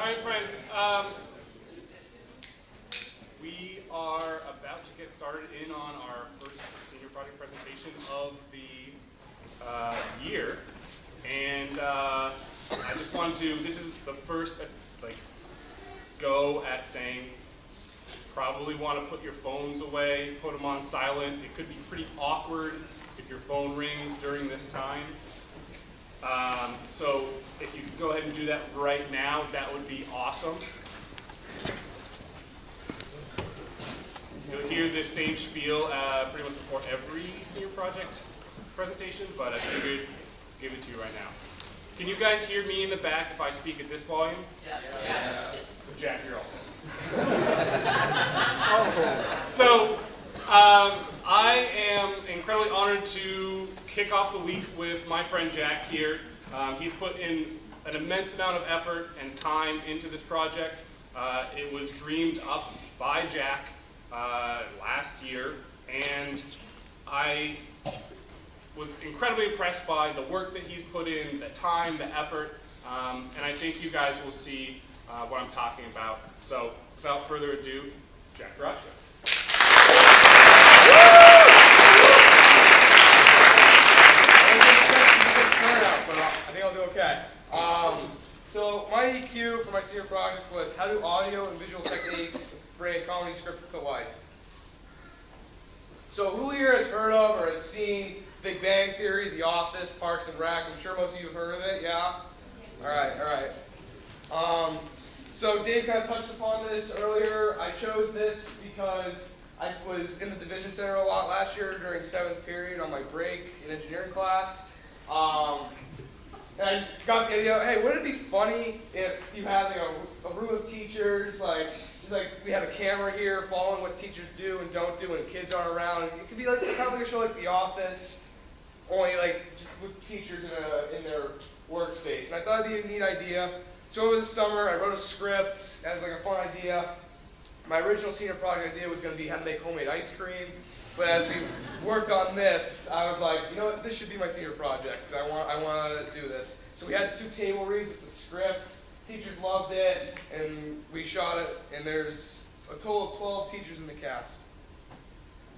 All right, friends. We are about to get started in on our first senior project presentation of the year, and I just wanted to. This is the first go at saying. Probably want to put your phones away, put them on silent. It could be pretty awkward if your phone rings during this time. So if you could go ahead and do that right now, that would be awesome. You'll hear this same spiel pretty much before every senior project presentation, but I figured I'd give it to you right now. Can you guys hear me in the back if I speak at this volume? Yeah. Jack, you're also. So, I am incredibly honored to kick off the week with my friend Jack here. He's put in an immense amount of effort and time into this project. It was dreamed up by Jack last year, and I was incredibly impressed by the work that he's put in, the time, the effort, and I think you guys will see what I'm talking about. So, without further ado, Jack Caraccio. I think I'll do okay. So my EQ for my senior project was how do audio and visual techniques bring a comedy script to life. So who here has heard of or has seen Big Bang Theory, The Office, Parks and Rec? I'm sure most of you have heard of it, yeah? All right. So Dave kind of touched upon this earlier. I chose this because I was in the division center a lot last year during 7th period on my break in engineering class. And I just got the idea, hey, wouldn't it be funny if you had a room of teachers, like we had a camera here following what teachers do and don't do when kids aren't around. It could be like kind of like a show like The Office, only like just with teachers in their workspace. And I thought it'd be a neat idea. So over the summer, I wrote a script as like a fun idea. My original senior project idea was going to be how to make homemade ice cream. But as we worked on this, I was like, you know what, this should be my senior project, because I want to do this. So we had 2 table reads with the script. Teachers loved it, and we shot it, and there's a total of 12 teachers in the cast.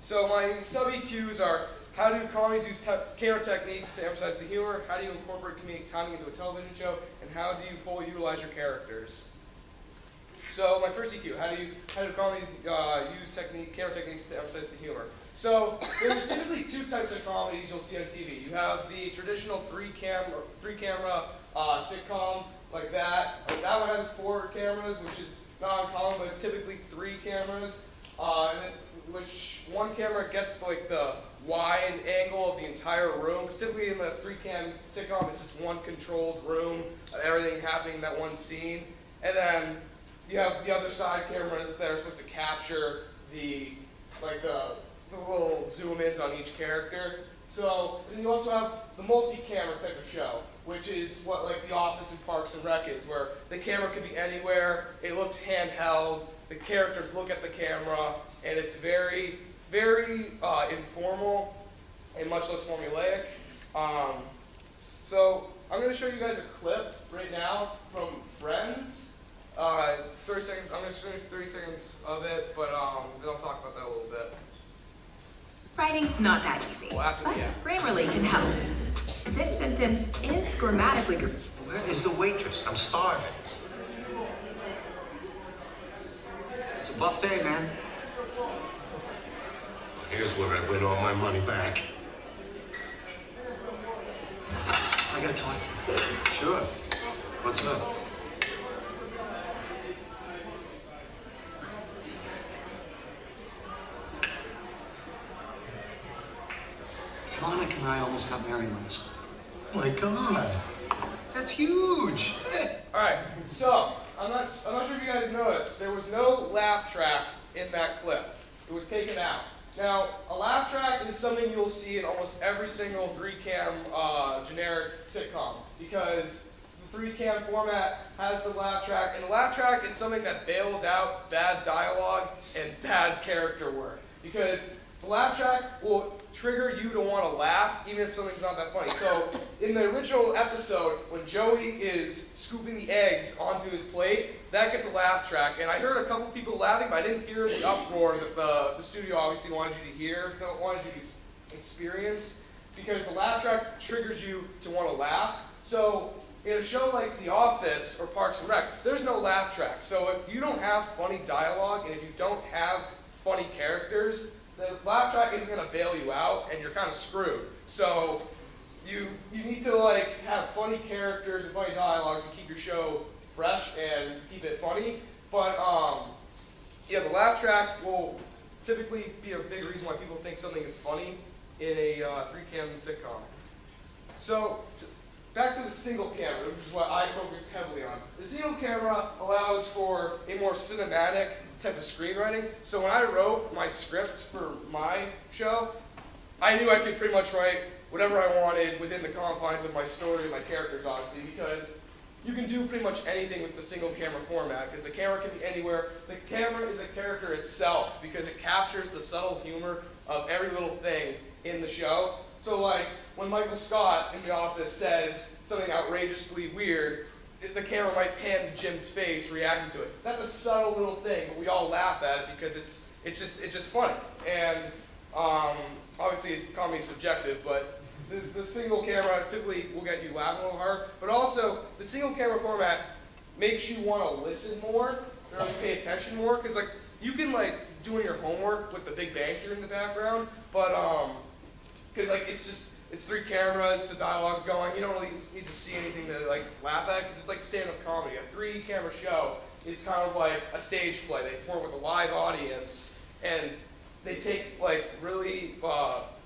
So my sub-EQs are, how do comedies use camera techniques to emphasize the humor? How do you incorporate comedic timing into a television show? And how do you fully utilize your characters? So my first EQ, how do comedies use camera techniques to emphasize the humor? So there's typically 2 types of comedies you'll see on TV. You have the traditional three camera sitcom like that. That one has 4 cameras, which is not uncommon, but it's typically 3 cameras. Which one camera gets like the wide angle of the entire room. Because typically in the 3-cam sitcom, it's just one controlled room, everything happening in that one scene. And then you have the other side cameras that are supposed to capture the little zoom-ins on each character. So then you also have the multi-camera type of show, which is what like The Office and Parks and Rec is, where the camera can be anywhere, it looks handheld, the characters look at the camera, and it's very, very informal and much less formulaic. So I'm going to show you guys a clip right now from Friends. It's 30 seconds. I'm going to show you 30 seconds of it, but then I'll talk about that a little bit. Writing's not that easy, but Grammarly can help. This sentence is grammatically correct. Where is the waitress? I'm starving. It's a buffet, man. Here's where I win all my money back. I gotta talk to you. Sure. What's up? Monica and I almost got married last night. Oh my God, that's huge. All right, so I'm not sure if you guys noticed, there was no laugh track in that clip. It was taken out. Now, a laugh track is something you'll see in almost every single 3-cam generic sitcom, because the 3-cam format has the laugh track, and the laugh track is something that bails out bad dialogue and bad character work. Because The laugh track will trigger you to want to laugh, even if something's not that funny. So in the original episode, when Joey is scooping the eggs onto his plate, that gets a laugh track. And I heard a couple people laughing, but I didn't hear the uproar that the studio obviously wanted you to hear, wanted you to experience, because the laugh track triggers you to want to laugh. So in a show like The Office or Parks and Rec, there's no laugh track. So if you don't have funny dialogue, and if you don't have funny characters, the laugh track isn't going to bail you out, and you're kind of screwed. So you need to like have funny characters and funny dialogue to keep your show fresh and keep it funny. But yeah, the laugh track will typically be a big reason why people think something is funny in a 3-cam sitcom. So back to the single camera, which is what I focused heavily on. The single camera allows for a more cinematic type of screenwriting. So when I wrote my script for my show, I knew I could pretty much write whatever I wanted within the confines of my story and my characters, obviously, because you can do pretty much anything with the single camera format, because the camera can be anywhere. The camera is a character itself, because it captures the subtle humor of every little thing in the show. So like, when Michael Scott in The Office says something outrageously weird, the camera might pan to Jim's face reacting to it. That's a subtle little thing, but we all laugh at it because it's just funny. And obviously comedy is subjective, but the single camera typically will get you laughing a little hard. But also, the single camera format makes you want to listen more or pay attention more, because like you can like doing your homework with the Big Bang Theory in the background, but because like it's 3 cameras, the dialogue's going, you don't really need to see anything to like laugh at, because it's like stand-up comedy. A 3-camera show is kind of like a stage play. They perform with a live audience, and they take like really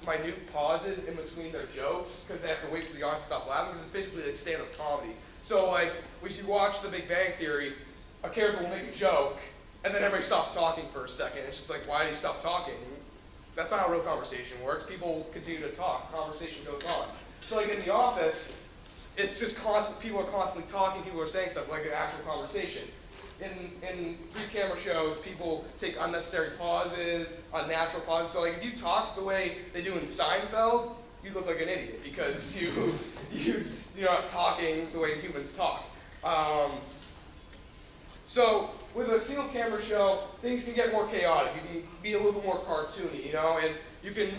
minute pauses in between their jokes, because they have to wait for the audience to stop laughing, because it's basically like stand-up comedy. So like, if you watch The Big Bang Theory, a character will make a joke, and then everybody stops talking for a second. It's just like, why did he stop talking? That's not how real conversation works. People continue to talk. Conversation goes on. So like in The Office, it's just constant. People are constantly talking. People are saying stuff like an actual conversation. In 3-camera shows, people take unnecessary pauses, unnatural pauses. So like if you talk the way they do in Seinfeld, you look like an idiot because you're not talking the way humans talk. So with a single camera show, things can get more chaotic. You can be a little bit more cartoony, you know, and you can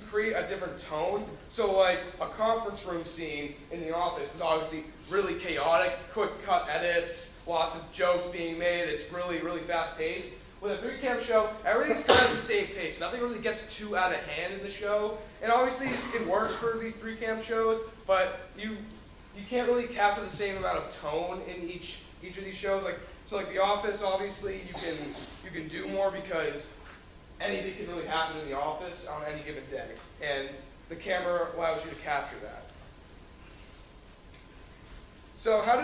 create a different tone. So like a conference room scene in The Office is obviously really chaotic, quick cut edits, lots of jokes being made. It's really, really fast paced. With a 3-cam show, everything's kind of the same pace. Nothing really gets too out of hand in the show. And obviously it works for these 3-cam shows, but you can't really capture the same amount of tone in each of these shows. So like The Office, obviously you can do more because anything can really happen in The Office on any given day, and the camera allows you to capture that. So how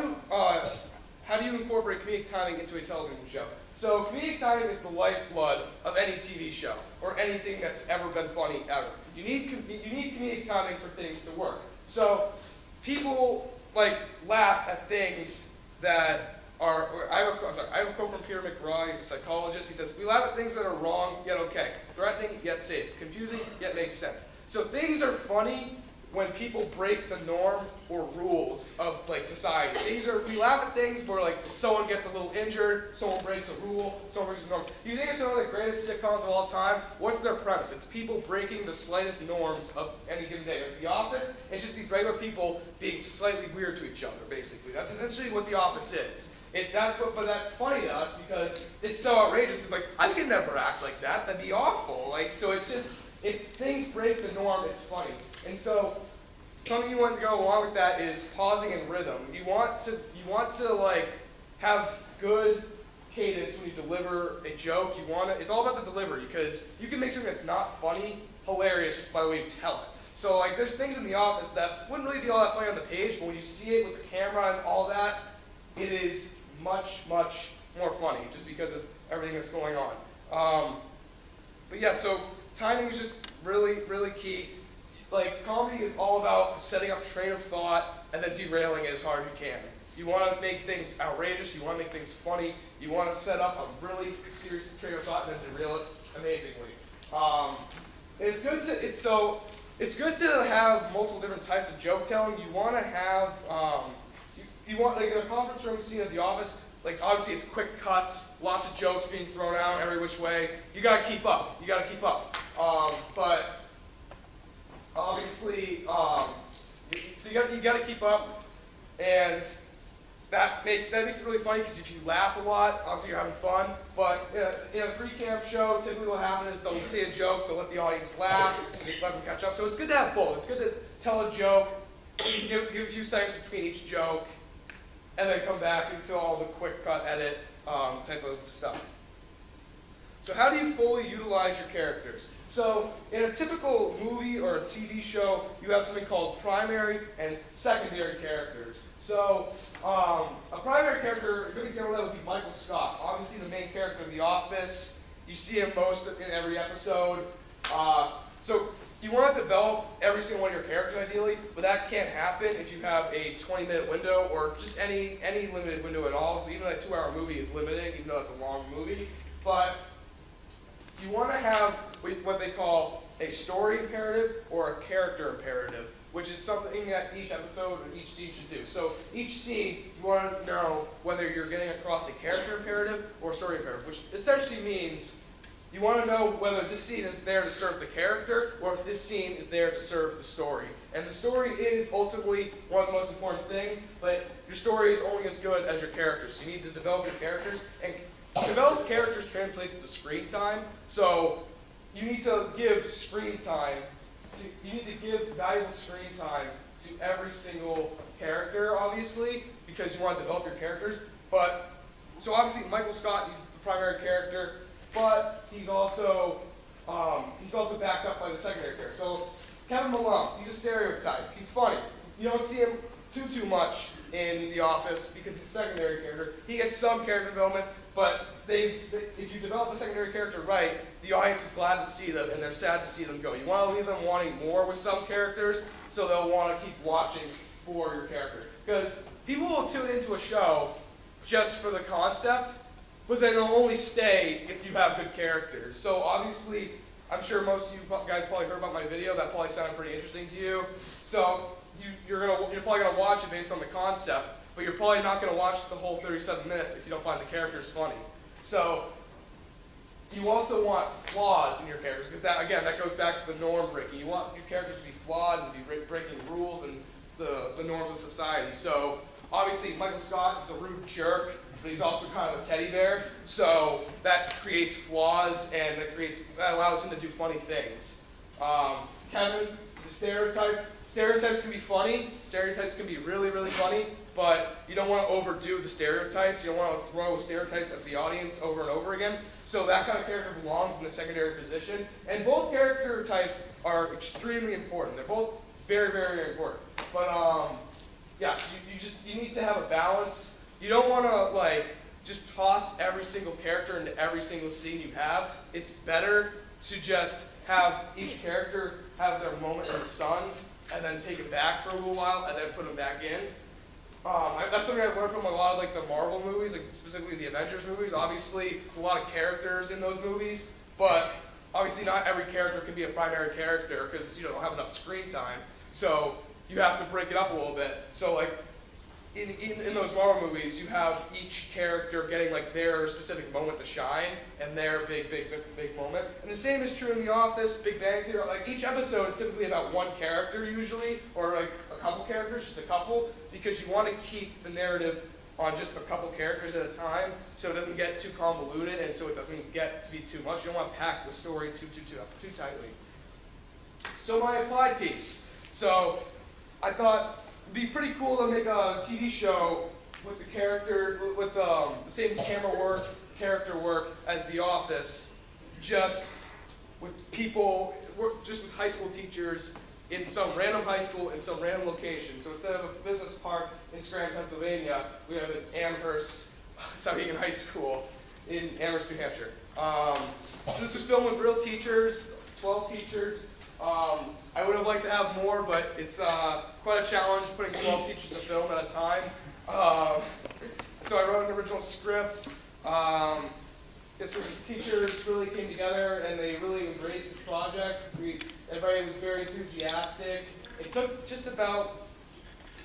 do you incorporate comedic timing into a television show? So comedic timing is the lifeblood of any TV show or anything that's ever been funny ever. You need comedic timing for things to work. So people like laugh at things that are, I have a quote from Peter McBride, he's a psychologist. He says, "We laugh at things that are wrong yet okay, threatening yet safe, confusing yet makes sense." So things are funny when people break the norm or rules of like society. We laugh at things where like someone gets a little injured, someone breaks a rule, someone breaks a norm. You think of some of the greatest sitcoms of all time? What's their premise? It's people breaking the slightest norms of any given day. Like The Office, it's just these regular people being slightly weird to each other, basically. That's essentially what The Office is. But that's funny to us because it's so outrageous. It's like, I could never act like that. That'd be awful. Like, so it's just, if things break the norm, it's funny. And so something you want to go along with that is pausing and rhythm. You want to like have good cadence when you deliver a joke. It's all about the delivery, because you can make something that's not funny hilarious just by the way you tell it. So like there's things in The Office that wouldn't really be all that funny on the page, but when you see it with the camera and all that, it is much, much more funny just because of everything that's going on. But yeah, so timing is just really, really key. Like, comedy is all about setting up a train of thought and then derailing it as hard as you can. You want to make things outrageous, you want to make things funny, you want to set up a really serious train of thought and then derail it amazingly. And it's good to have multiple different types of joke telling. You want to have you want, like, in a conference room scene at the office, like, obviously it's quick cuts, lots of jokes being thrown out every which way. You gotta keep up. You gotta keep up. But obviously, so you gotta keep up, and that makes it really funny because if you laugh a lot, obviously you're having fun. But in a pre-camp show, typically what happens is they'll say a joke, they'll let the audience laugh, and let them catch up. So it's good to have both. It's good to tell a joke, give a few seconds between each joke, and then come back into all the quick cut edit type of stuff. So how do you fully utilize your characters? So in a typical movie or a TV show, you have something called primary and secondary characters. So a primary character, a good example of that would be Michael Scott. Obviously the main character of The Office. You see him most in every episode. So you want to develop every single one of your characters ideally, but that can't happen if you have a 20-minute window or just any limited window at all. So even a 2-hour movie is limiting, even though it's a long movie. But you want to have what they call a story imperative or a character imperative, which is something that each episode or each scene should do. So each scene, you want to know whether you're getting across a character imperative or a story imperative, which essentially means you want to know whether this scene is there to serve the character or if this scene is there to serve the story. And the story is ultimately one of the most important things, but your story is only as good as your characters. So you need to develop your characters, and develop characters translates to screen time. So you need to give screen time. You need to give valuable screen time to every single character, obviously, because you want to develop your characters. But so obviously Michael Scott, he's the primary character, but he's also backed up by the secondary character. So Kevin Malone, he's a stereotype. He's funny. You don't see him too much in The Office because he's a secondary character. He gets some character development, but if you develop a secondary character right, the audience is glad to see them and they're sad to see them go. You want to leave them wanting more with some characters, so they'll want to keep watching for your character. Because people will tune into a show just for the concept, but then they'll only stay if you have good characters. So obviously, I'm sure most of you guys probably heard about my video. That probably sounded pretty interesting to you. So you're probably going to watch it based on the concept, but you're probably not going to watch the whole 37 minutes if you don't find the characters funny. So you also want flaws in your characters, because that goes back to the norm breaking. You want your characters to be flawed and be breaking rules and the norms of society. So obviously Michael Scott is a rude jerk, but he's also kind of a teddy bear. So that creates flaws, and that allows him to do funny things. Kevin is a stereotype. Stereotypes can be funny. Stereotypes can be really, really funny, but you don't want to overdo the stereotypes. You don't want to throw stereotypes at the audience over and over again. So that kind of character belongs in the secondary position. And both character types are extremely important. They're both very, very, very important. But yes, you need to have a balance. You don't want to just toss every single character into every single scene you have. It's better to just have each character have their moment in the sun, and then take it back for a little while, and then put them back in. That's something I've learned from a lot of the Marvel movies, specifically the Avengers movies. Obviously, there's a lot of characters in those movies, but obviously not every character can be a primary character because you don't have enough screen time. So you have to break it up a little bit. So in those Marvel movies, you have each character getting their specific moment to shine and their big moment. And the same is true in The Office, Big Bang Theory. Each episode is typically about one character usually, or a couple characters, just a couple, because you want to keep the narrative on just a couple characters at a time, so it doesn't get too convoluted and so it doesn't get to be too much. You don't want to pack the story too tightly. So my applied piece. So I thought it'd be pretty cool to make a TV show with the same camera work, character work as The Office, just with high school teachers in some random high school in some random location. So instead of a business park in Scranton, Pennsylvania, we have an Amherst, Souhegan High School in Amherst, New Hampshire. So this was filmed with real teachers, 12 teachers. I would have liked to have more, but it's quite a challenge putting 12 teachers to film at a time. So I wrote an original script. the teachers really came together and they really embraced the project. Everybody was very enthusiastic. It took just about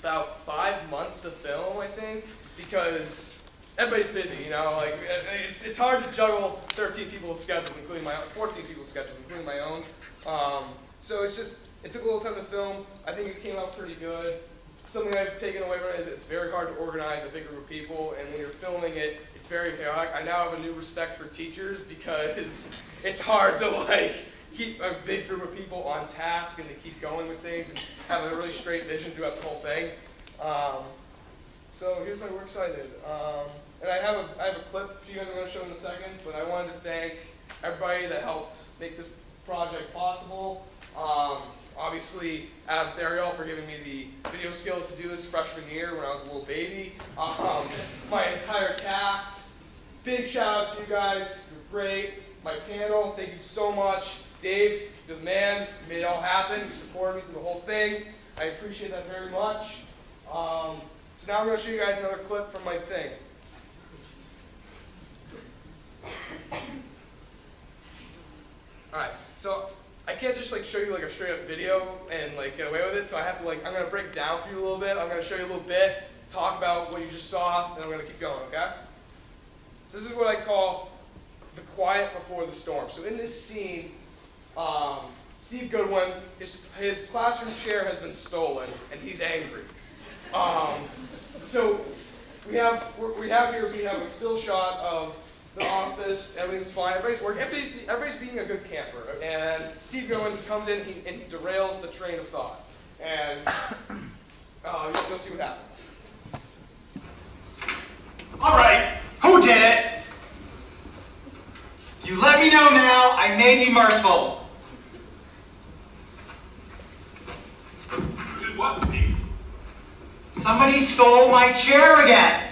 5 months to film, I think, because everybody's busy, you know. Like it's hard to juggle 13 people's schedules, including my own, 14 people's schedules, including my own. So it took a little time to film. I think it came out pretty good. Something I've taken away from it is it's very hard to organize a big group of people, and when you're filming it, it's very chaotic. I now have a new respect for teachers because it's hard to like keep a big group of people on task and to keep going with things and have a really straight vision throughout the whole thing. So here's my works cited. And I have a clip for you guys I'm going to show in a second, but I wanted to thank everybody that helped make this project possible. Obviously, Adam Theriol for giving me the video skills to do this freshman year when I was a little baby. My entire cast, big shout out to you guys, you're great. My panel, thank you so much. Dave, you're the man, you made it all happen, you supported me through the whole thing. I appreciate that very much. So now I'm going to show you guys another clip from my thing. Alright, so I can't just like show you like a straight up video and like get away with it, so I have to like, I'm going to break it down for you a little bit. I'm going to show you a little bit, talk about what you just saw, and I'm going to keep going, okay? So this is what I call the quiet before the storm. So in this scene, Steve Goodwin, his classroom chair has been stolen, and he's angry. So we have a still shot of the office, everything's fine, everybody's working, everybody's being a good camper. And Steve Goodwin comes in and he derails the train of thought. And you'll see what happens. All right, who did it? You let me know now, I may be merciful. You did what, Steve? Somebody stole my chair again.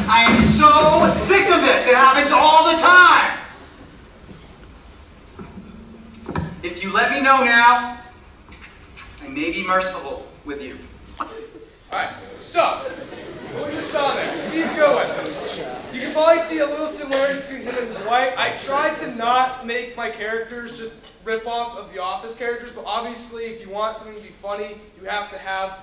I am so sick of this. It happens all the time. If you let me know now, I may be merciful with you. Alright, so, what you saw there, Steve Goodwin. You can probably see a little similarity between him and Dwight. I tried to not make my characters just rip-offs of the Office characters, but obviously if you want something to be funny, you have to have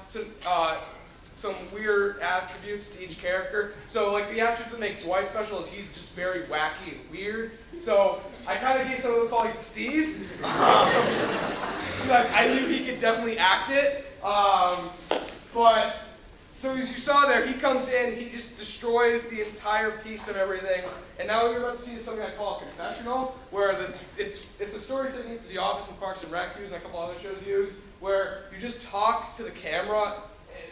some weird attributes to each character. So like the attributes that make Dwight special is he's just very wacky and weird. So I kind of gave some of those qualities to Steve. I knew he could definitely act it. But so as you saw there, he comes in, he just destroys the entire piece of everything. And now what you're about to see is something I call a confessional, where it's a story technique that The Office and Parks and Rec use and a couple other shows use, where you just talk to the camera.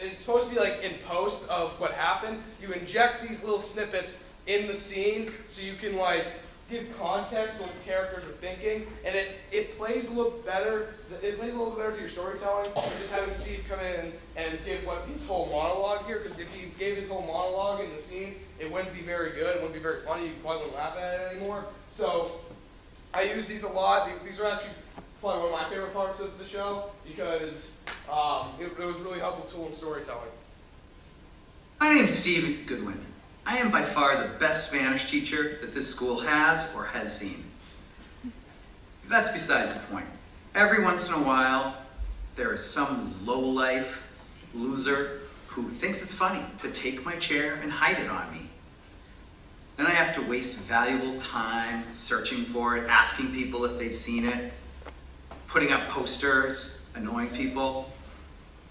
It's supposed to be like in post of what happened. You inject these little snippets in the scene so you can like give context to what the characters are thinking, and it plays a little better. It plays a little better to your storytelling than just having Steve come in and give his whole monologue here. Because if he gave his whole monologue in the scene, it wouldn't be very good. It wouldn't be very funny. You probably wouldn't laugh at it anymore. So I use these a lot. These are actually probably one of my favorite parts of the show because it was a really helpful tool in storytelling. My name is Steve Goodwin. I am by far the best Spanish teacher that this school has or has seen. That's besides the point. Every once in a while, there is some lowlife loser who thinks it's funny to take my chair and hide it on me. Then I have to waste valuable time searching for it, asking people if they've seen it, putting up posters, annoying people.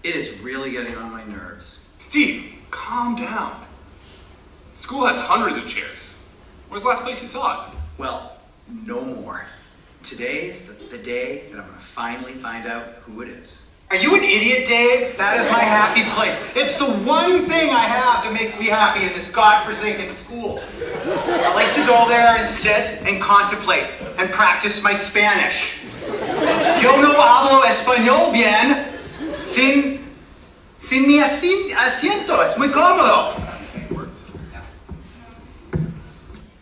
It is really getting on my nerves. Steve, calm down. School has hundreds of chairs. Where's the last place you saw it? Well, no more. Today is the day that I'm going to finally find out who it is. Are you an idiot, Dave? That is my happy place. It's the one thing I have that makes me happy in this godforsaken school. I like to go there and sit and contemplate and practice my Spanish. Yo no hablo español bien sin mi asiento. Es muy cómodo.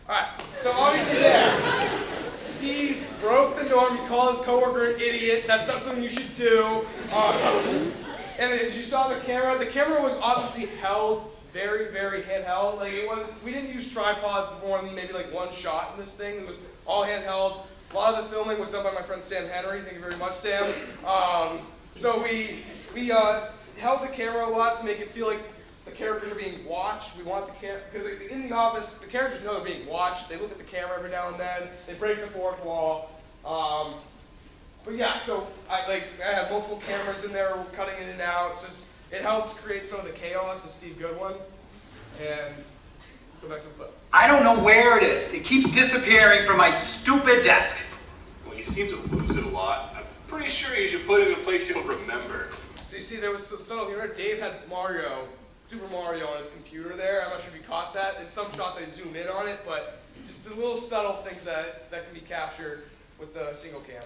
Alright, so obviously there, Steve broke the norm. He called his coworker an idiot. That's not something you should do. And as you saw the camera was obviously held very, very handheld. Like we didn't use tripods before, maybe like one shot in this thing. It was all handheld. A lot of the filming was done by my friend Sam Henry. Thank you very much, Sam. So we held the camera a lot to make it feel like the characters are being watched. We want the camera, because in the office, the characters know they're being watched. They look at the camera every now and then. They break the fourth wall. But yeah, so I have multiple cameras in there, cutting in and out. So it helps create some of the chaos of Steve Goodwin. And let's go back to the clip. I don't know where it is. It keeps disappearing from my stupid desk. Well, you seem to lose it a lot. I'm pretty sure you should put it in a place you'll remember. So you see, there was some subtle humor. Dave had Super Mario on his computer there. I'm not sure if you caught that. In some shots, I zoom in on it, but just the little subtle things that can be captured with the single cam.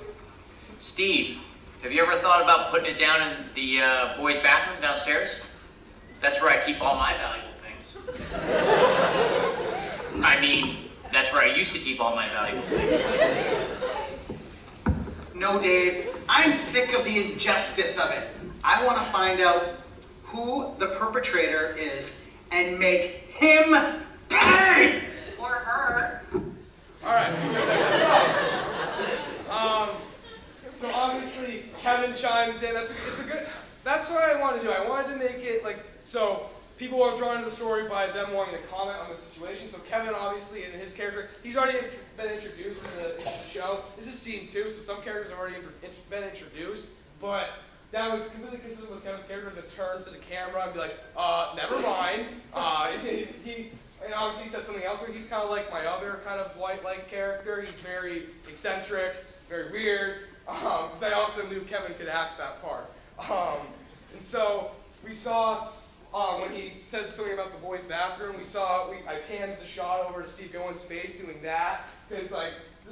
Steve, have you ever thought about putting it down in the boys' bathroom downstairs? That's where I keep all my valuable things. I mean, that's where I used to keep all my valuable things. No, Dave, I'm sick of the injustice of it. I want to find out who the perpetrator is and make him pay! Or her. All right. So obviously Kevin chimes in. That's what I wanted to do. I wanted to make it so people are drawn into the story by them wanting to comment on the situation. So Kevin, obviously, in his character, he's already been introduced in the show. This is scene 2, so some characters have already been introduced, but that was completely consistent with Kevin's character to turn to the camera and be like, never mind. He obviously said something else where he's kind of like my other kind of Dwight-like character. He's very eccentric, very weird, because I also knew Kevin could act that part. And so we saw, when he said something about the boys' bathroom, I panned the shot over to Steve Gowen's face doing that, because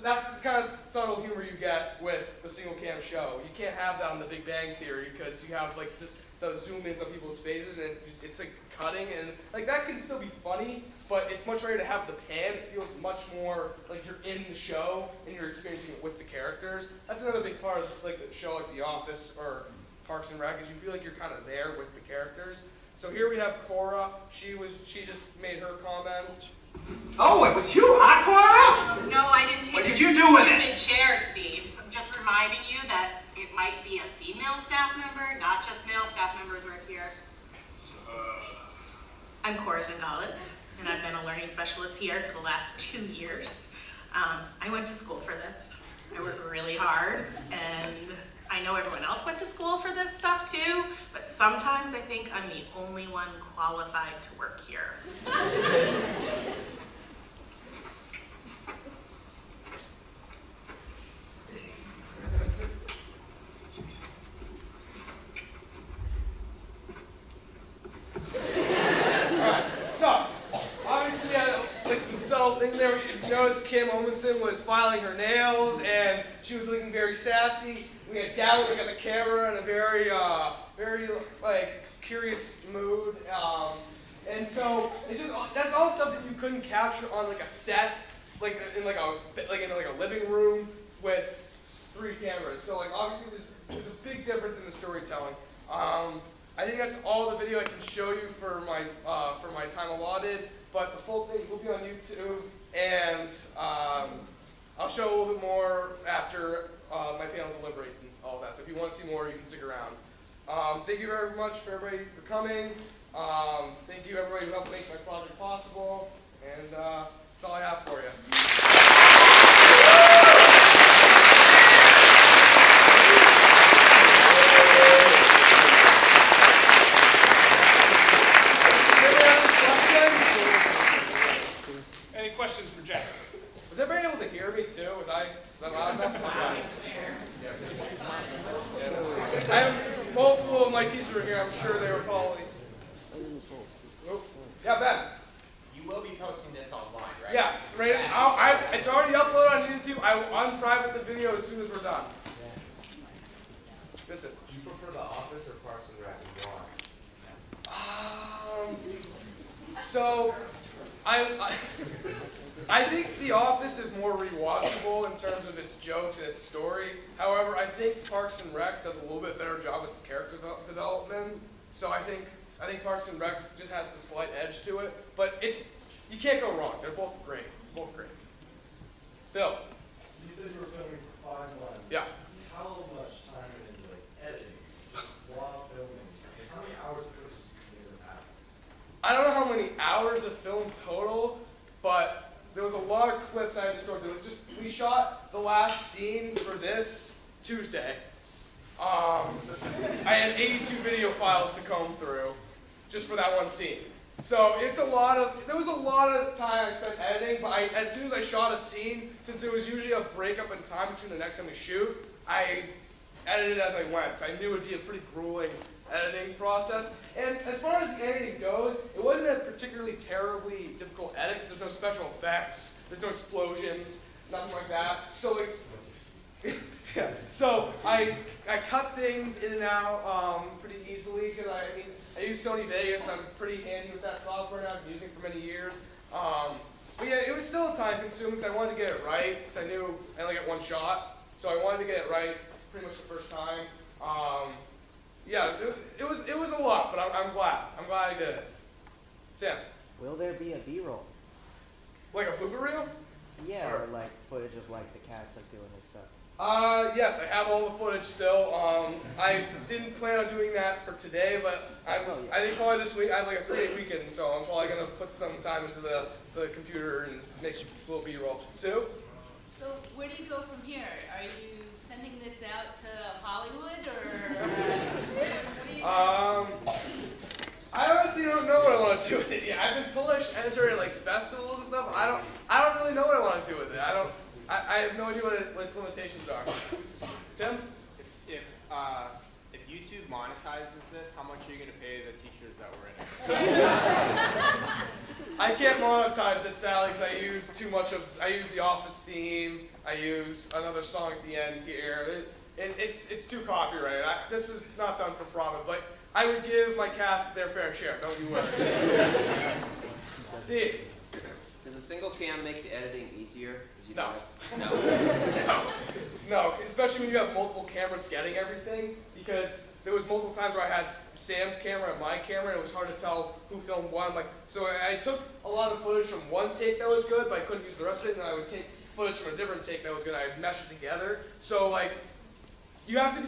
that's kind of subtle humor you get with the single cam show. You can't have that on The Big Bang Theory because you have just the zoom ins on people's faces and it's cutting and that can still be funny, but it's much better to have the pan. It feels much more like you're in the show and you're experiencing it with the characters. That's another big part of the show, like The Office or Parks and Rec, is you feel like you're kind of there with the characters. So here we have Cora. She just made her comment. Oh, it was you, huh, Cora? No, I didn't take What did you do with it? chair, Steve. I'm just reminding you that it might be a female staff member, not just male staff members right here. I'm Cora Zingales, and I've been a learning specialist here for the last 2 years. I went to school for this. I work really hard, and I know everyone else went to school for this stuff too, but sometimes I think I'm the only one qualified to work here. Kim Omenson was filing her nails, and she was looking very sassy. We had Gal looking at the camera in a very curious mood. And so it's just that's all stuff that you couldn't capture on a set, in a living room with 3 cameras. So obviously there's a big difference in the storytelling. I think that's all the video I can show you for my time allotted. But the full thing will be on YouTube, and I'll show a little bit more after my panel deliberates and all that. So if you want to see more, you can stick around. Thank you very much for everybody for coming. Thank you everybody who helped make my project possible, and that's all I have for you. Any questions for Jack? Was everybody able to hear me too? Was I loud enough? I have multiple of my teachers are here. I'm sure they were following. Oh. Yeah, Ben. You will be posting this online, right? Yes, right. It's already uploaded on YouTube. I will unprivate the video as soon as we're done. That's it. Do you prefer The Office or Parks and Rec? So, I think The Office is more rewatchable in terms of its jokes and its story. However, I think Parks and Rec does a little bit better job with its character development. So I think I think Parks and Rec just has a slight edge to it, but you can't go wrong. They're both great. Both great. Phil. So you said you were filming for 5 months. Yeah. How much time went into like editing, while filming? And how many hours of footage did you have? I don't know how many hours of film total, but there was a lot of clips I had to sort through. We shot the last scene for this Tuesday. I had 82 video files to comb through just for that one scene. So there was a lot of time I spent editing, but as soon as I shot a scene, since it was usually a breakup in time between the next time we shoot, I edited as I went. I knew it would be a pretty grueling editing process. And as far as the editing goes, it wasn't a particularly terribly difficult edit because there's no special effects, there's no explosions, nothing like that. So yeah. So I cut things in and out pretty easily because I use Sony Vegas. I'm pretty handy with that software now. I've been using it for many years. But yeah, it was still time consuming because I wanted to get it right because I knew I only got one shot. So I wanted to get it right pretty much the first time. Yeah, it was a lot, but I'm glad. I'm glad I did it. Sam. Will there be a B-roll? Like a blooper reel? Yeah, or like footage of like the cast like doing their stuff. Yes, I have all the footage still. I didn't plan on doing that for today, but I think probably this week, I have like a 3-day weekend, so I'm probably going to put some time into the computer and make a little B-roll. Sue? So where do you go from here? Are you sending this out to Hollywood, or what do you do? I honestly don't know what I want to do with it yet. I've been told I should enter like festivals and stuff. I don't really know what I want to do with it. I have no idea what its limitations are. Tim? If YouTube monetizes this, how much are you going to pay the teachers that were in it? I can't monetize it, Sally, because I use the Office theme. I use another song at the end here. It's too copyrighted. This was not done for profit, but I would give my cast their fair share. Don't you worry. Steve. Does a single cam make the editing easier? No. No. No, especially when you have multiple cameras getting everything, because there was multiple times where I had Sam's camera and my camera, and it was hard to tell who filmed what. So I took a lot of footage from one take that was good, but I couldn't use the rest of it, and then I would take footage from a different take that was good. I'd mesh it together. So like, you have to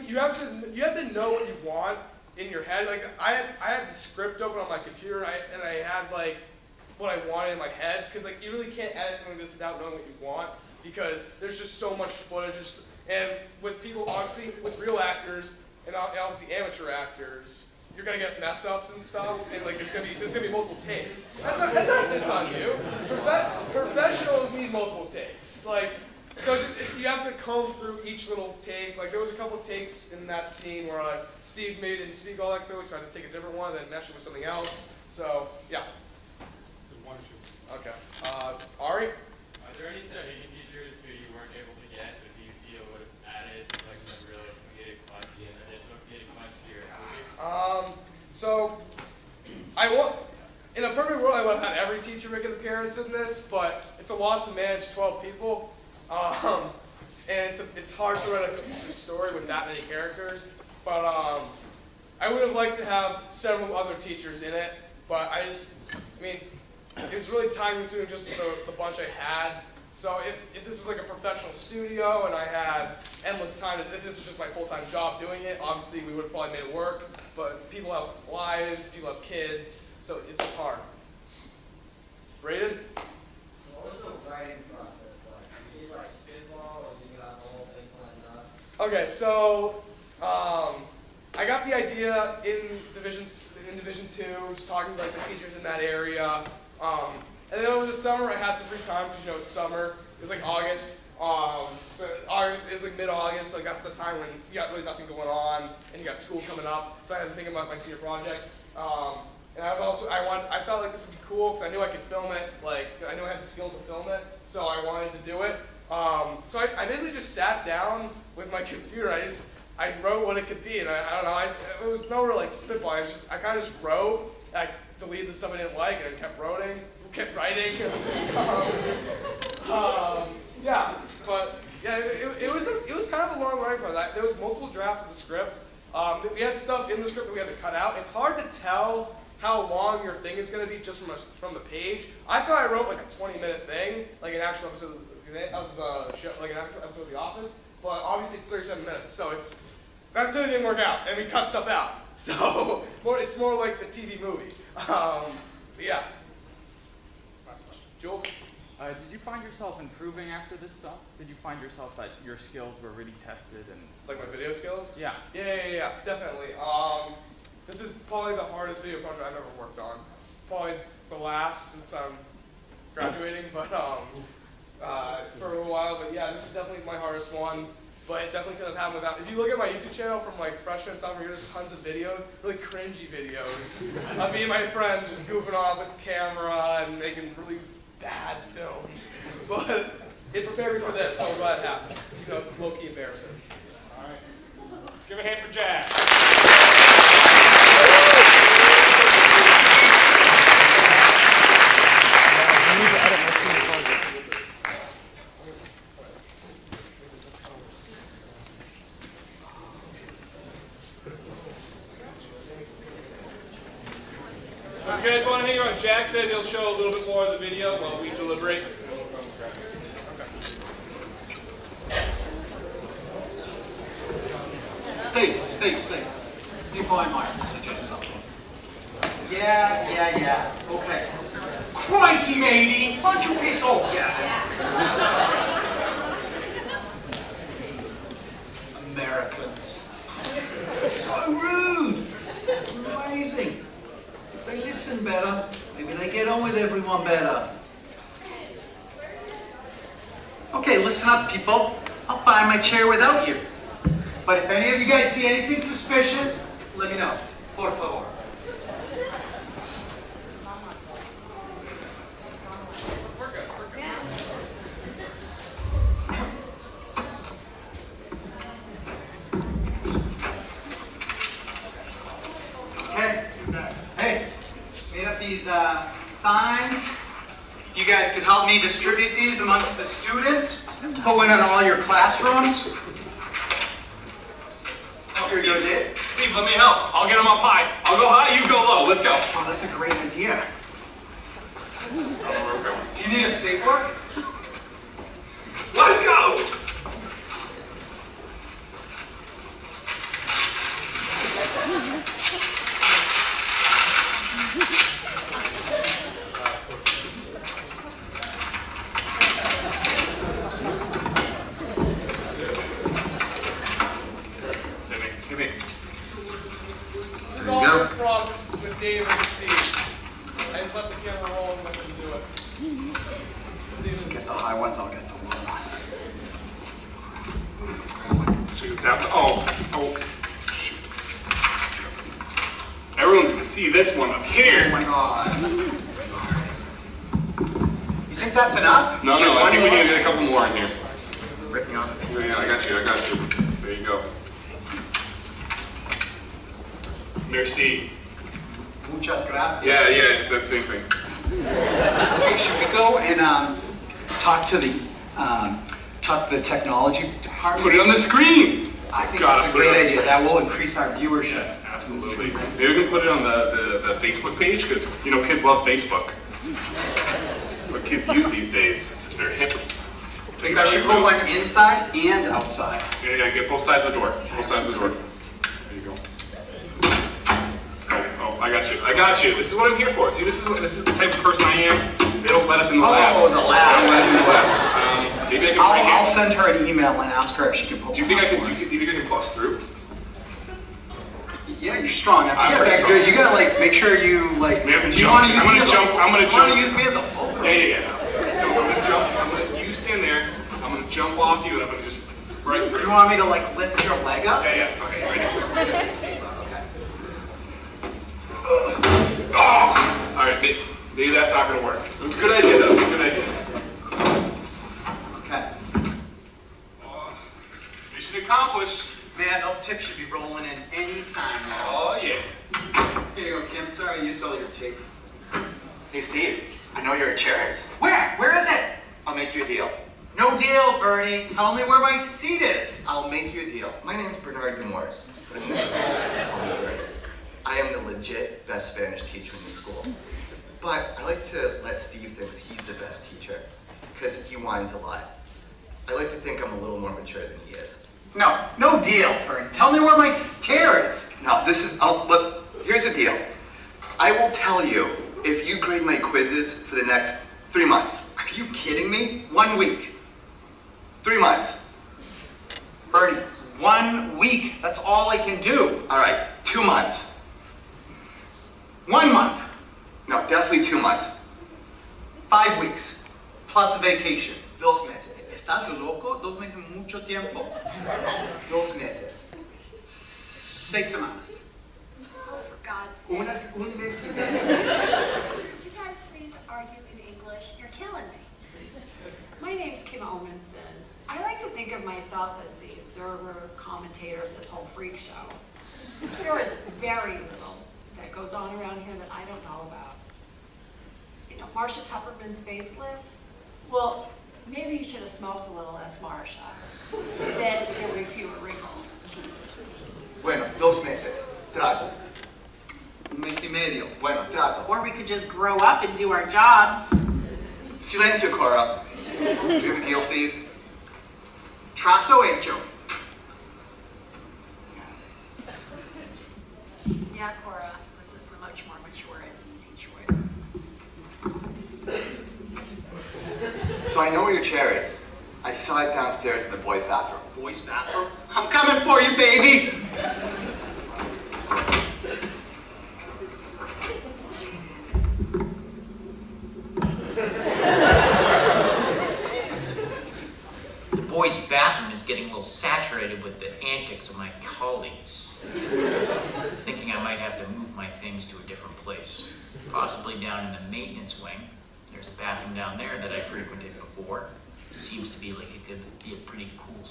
know what you want in your head. Like I had the script open on my computer, and I had like what I wanted in my head, because like you really can't edit something like this without knowing what you want, because there's just so much footage. And with people, obviously, with real actors and obviously amateur actors, you're gonna get mess ups and stuff, and like there's gonna be multiple takes. That's not diss on you. Professionals need multiple takes. Like, so you have to comb through each little take. Like there was a couple of takes in that scene where Steve made it speak all that through, so I had to take a different one, then mesh it with something else. So yeah. Okay. Ari? Are there any studying teachers who you weren't able to get, but you feel would have added like some really comedic punch, additional comedic punch to your movie? So in a perfect world, I would have had every teacher make an appearance in this, but it's a lot to manage 12 people, and it's hard to write a cohesive story with that many characters. But I would have liked to have several other teachers in it, but it was really time consuming just the bunch I had. So if this was like a professional studio and I had endless time, if this was just my full-time job doing it, obviously we would have probably made it work. But people have lives, people have kids, so it's just hard. Braden? So what was the writing process like? Did you just like spitball, or did you got the whole thing planned up? Okay, so I got the idea in Division 2, just talking to like the teachers in that area. And then over the summer, I had some free time because it's summer. It was like August. So it was like mid-August, so that's the time when you got really nothing going on and you got school coming up. So I had to think about my senior project. And I felt like this would be cool because I knew I could film it. Like I knew I had the skill to film it, so I wanted to do it. So I basically just sat down with my computer. I wrote what it could be, and I don't know. It was no real like spitball. I kind of just wrote. I deleted the stuff I didn't like, and kept writing. Yeah, but yeah, it was kind of a long writing process. There was multiple drafts of the script, We had stuff in the script that we had to cut out. It's hard to tell how long your thing is going to be just from the page. I thought I wrote like a 20-minute thing, like an actual episode of the show, like an actual episode of The Office, but obviously 37 minutes, so that really didn't work out, and we cut stuff out. So it's more like the TV movie. But yeah. Jules? Did you find yourself improving after this stuff? Did you find yourself that your skills were really tested and like my video skills? Yeah. Yeah, definitely. This is probably the hardest video project I've ever worked on. Probably the last since I'm graduating, but for a while. But yeah, this is definitely my hardest one. But it definitely couldn't have happened without. If you look at my YouTube channel from like freshman and sophomore year, there's tons of videos, really cringy videos of me and my friends just goofing off with the camera and making really bad films. But it prepared me for this, so I'm glad it happened. You know, it's low-key embarrassing. All right. Give a hand for Jack. So if you guys want to hang around, Jack said he'll show a little bit more of the video while we deliberate. Steve, you find my suggest something. Yeah. Okay. Crikey, matey! Why don't you piss off? Yeah. Americans. So rude. Amazing. If they listen better, maybe they get on with everyone better. Okay, listen up, people. I'll find my chair without you. But if any of you guys see anything suspicious, let me know. Por favor. Okay. Hey, made up these signs. You guys can help me distribute these amongst the students. Put one in all your classrooms. Here you go, Dave. Steve, let me help. I'll get him up high. I'll go high, you go low. Let's go. Oh, that's a great idea. Do you need a stapler? Let's go! This is all the problem with Dave and Steve. I just let the camera roll and let them do it. Get the high ones, I'll get the low ones. Shoot, oh. Shoot. Everyone's gonna see this one up here. Oh my god. You think that's enough? No, I think we need to get a couple more in here. Rip me off. Yeah, I got you. There you go. Merci. Muchas gracias. Yeah, it's that same thing. Hey, should we go and talk to the technology department? Put it on the screen. I think that's a great idea. That will increase our viewership. Yes, absolutely. Maybe we can put it on the Facebook page because kids love Facebook. That's what kids use these days. They're hip. I think I should put one inside and outside. Yeah, get both sides of the door. Both sides of the door. There you go. Oh, I got you. This is what I'm here for. See, this is the type of person I am. They don't let us in the labs. Oh, the labs. They don't let us in the labs. Maybe I can. I'll send her an email and ask her if she can put. Do you think I can? Do you think I can bust through? Yeah, you're strong. I'm that strong. good. You gotta make sure you like. I'm gonna jump. I'm gonna Want to use me as a fulcrum? Yeah. I'm gonna jump. You stand there. I'm gonna jump off you, and I'm gonna just right through. You want me to like lift your leg up? Yeah. Okay, ready? Oh! Alright, maybe that's not gonna work. It was a good idea though. Good idea. Okay. Mission accomplished. Man, those tips should be rolling in any time now. Oh yeah. Here you go, Kim. Sorry I used all your tape. Hey, Steve. I know you're a chair. Where? Where is it? I'll make you a deal. No deals, Bernie. Tell me where my seat is. I'll make you a deal. My name's Bernard Demores, but in this school, call me Bernie. I am the legit best Spanish teacher in the school. But I like to let Steve think he's the best teacher, because he whines a lot. I like to think I'm a little more mature than he is. No deals, Bernie. Tell me where my chair is. No, look, here's the deal. I will tell you if you grade my quizzes for the next 3 months. Are you kidding me? 1 week. 3 months. Bernie, 1 week. That's all I can do. All right, 2 months. 1 month. No, definitely 2 months. 5 weeks. Plus a vacation. 2 meses. ¿Estás loco? 2 meses es mucho tiempo. 2 meses. 6 semanas. Oh, for God's sake. Un mes. Could you guys please argue in English? You're killing me. My name's Kim Omenson. I like to think of myself as the observer, commentator of this whole freak show. There is very little that goes on around here that I don't know about. You know, Marsha Tupperman's facelift? Well, maybe you should have smoked a little less, Marsha. Then there would be fewer wrinkles. Bueno, 2 meses. Trato. 1 mes y medio. Bueno, trato. Or we could just grow up and do our jobs. Silencio, Cora. Do you have a deal, Steve? Trato hecho. Yeah, Cora, this is a much more mature and easy choice. So I know where your chair is. I saw it downstairs in the boys' bathroom. Boys' bathroom? I'm coming for you, baby! The boys' bathroom is getting a little saturated with the antics of my colleagues. Thinking I might have to move my things to a different place. Possibly down in the maintenance wing. There's a bathroom down there that I frequented before. Seems to be like it could be a pretty cool,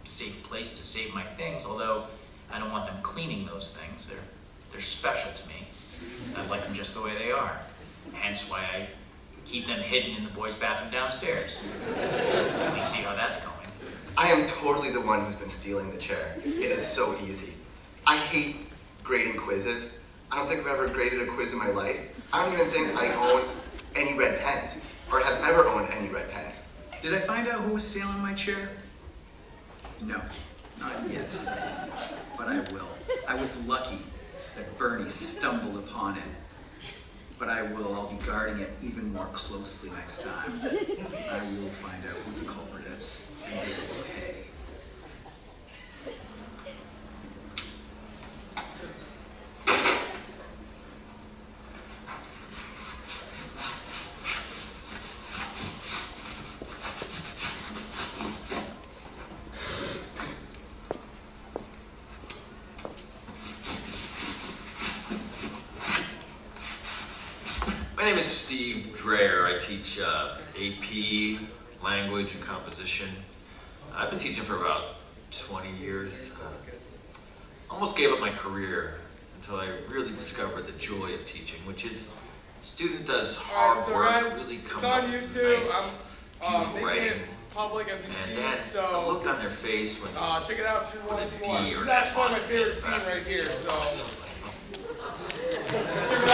safe place to save my things, although I don't want them cleaning those things. They're special to me. I like them just the way they are. Hence why I keep them hidden in the boys' bathroom downstairs. Let me see how that's going. I am totally the one who's been stealing the chair. It is so easy. I hate grading quizzes. I don't think I've ever graded a quiz in my life. I don't even think I own any red pens, or have ever owned any red pens. Did I find out who was stealing my chair? No, not yet. But I will. I was lucky that Bernie stumbled upon it. But I'll be guarding it even more closely next time. I will find out who the culprit is, and they will pay. My name is Steve Dreher. I teach AP, language, and composition. I've been teaching for about 20 years. Almost gave up my career until I really discovered the joy of teaching, which is student does hard work, guys, really comes it's on up with some YouTube. nice, I'm beautiful making writing. it public as we speak, And so the look on their face when check it out if you want to see more. D This or is an actually F my on favorite it, scene right here, so check it out.